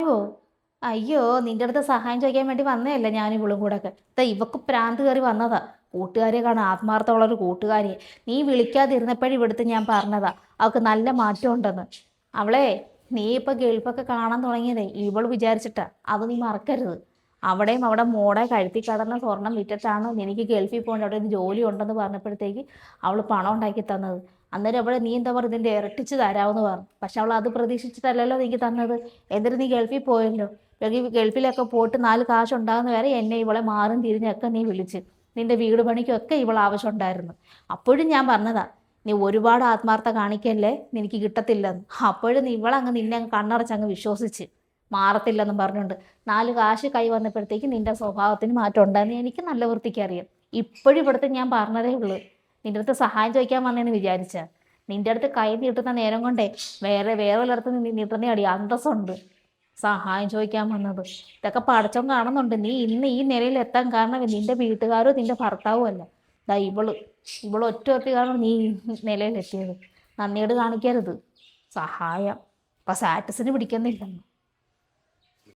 ഓ അയ്യോ നിന്റെ അടുത്ത് സഹായം ചോദിക്കാൻ വേണ്ടി വന്നതല്ല ഞാൻ ഇവളും കൂടെ ഒക്കെ ഇവക്ക് പ്രാന്ത് കയറി വന്നതാ. കൂട്ടുകാരെ കാണാൻ ആത്മാർത്ഥമുള്ളൊരു കൂട്ടുകാരിയെ നീ വിളിക്കാതിരുന്നപ്പോഴും ഇവിടുത്തെ ഞാൻ പറഞ്ഞതാ അവൾക്ക് നല്ല മാറ്റം ഉണ്ടെന്ന്. അവളെ നീ ഇപ്പൊ ഗൾഫൊക്കെ കാണാൻ തുടങ്ങിയതേ ഇവള് വിചാരിച്ചിട്ടാ, അത് നീ മറക്കരുത്. അവിടെയും അവിടെ മോടെ കഴുത്തി കടന്ന സ്വർണം വിറ്റിട്ടാണ് എനിക്ക് ഗൾഫിൽ പോകേണ്ട അവിടെ ഒരു ജോലി ഉണ്ടെന്ന് പറഞ്ഞപ്പോഴത്തേക്ക് അവള് പണം ഉണ്ടാക്കി തന്നത്. അന്നേരം അവിടെ നീ എന്താ പറയുക ഇതിൻ്റെ ഇരട്ടിച്ച് തരാമെന്ന് പറഞ്ഞു. പക്ഷെ അവൾ അത് പ്രതീക്ഷിച്ചിട്ടല്ലല്ലോ നീക്ക് തന്നത്. എന്നിട്ട് നീ ഗൾഫിൽ പോയല്ലോ. ഗൾഫിലൊക്കെ പോയിട്ട് 4 കാശ് ഉണ്ടാകുന്ന വരെ എന്നെ ഇവളെ മാറും തിരിഞ്ഞൊക്കെ നീ വിളിച്ച് നിന്റെ വീട് പണിക്കൊക്കെ ഇവൾ ആവശ്യം ഉണ്ടായിരുന്നു. അപ്പോഴും ഞാൻ പറഞ്ഞതാ നീ ഒരുപാട് ആത്മാർത്ഥ കാണിക്കല്ലേ നിനക്ക് കിട്ടത്തില്ലെന്ന്. അപ്പോഴും നീ ഇവളങ്ങ് നിന്നെ അങ്ങ് കണ്ണടച്ചങ്ങ് വിശ്വസിച്ച് മാറത്തില്ലെന്നും പറഞ്ഞുകൊണ്ട് 4 കാശ് കൈ വന്നപ്പോഴത്തേക്ക് നിന്റെ സ്വഭാവത്തിന് മാറ്റം ഉണ്ടായെന്ന് എനിക്ക് നല്ല വൃത്തിക്ക് അറിയാം. ഇപ്പോഴും ഇവിടുത്തെ ഞാൻ പറഞ്ഞതേ ഉള്ളൂ. നിന്റെ അടുത്ത് സഹായം ചോദിക്കാൻ വന്നേന്ന് വിചാരിച്ച നിന്റെ അടുത്ത് കൈ നീട്ടുന്ന നേരം കൊണ്ടേ വേറെ വല്ലയിടത്ത് നീട്ടുന്ന അടി അന്തസ്സുണ്ട്. സഹായം ചോദിക്കാൻ വന്നത് ഇതൊക്കെ പടച്ചോൻ കാണുന്നുണ്ട്. നീ ഇന്ന് ഈ നിലയിൽ എത്താൻ കാരണം നിന്റെ വീട്ടുകാരോ നിന്റെ ഭർത്താവോ അല്ല, ദാ ഇവള് ഒറ്റ കാരണം നീ ഈ നിലയിലെത്തിയത്. നന്ദിയോട് കാണിക്കരുത്. സഹായം ഇപ്പൊ സ്റ്റാറ്റസിന് പിടിക്കുന്നില്ലെന്ന്.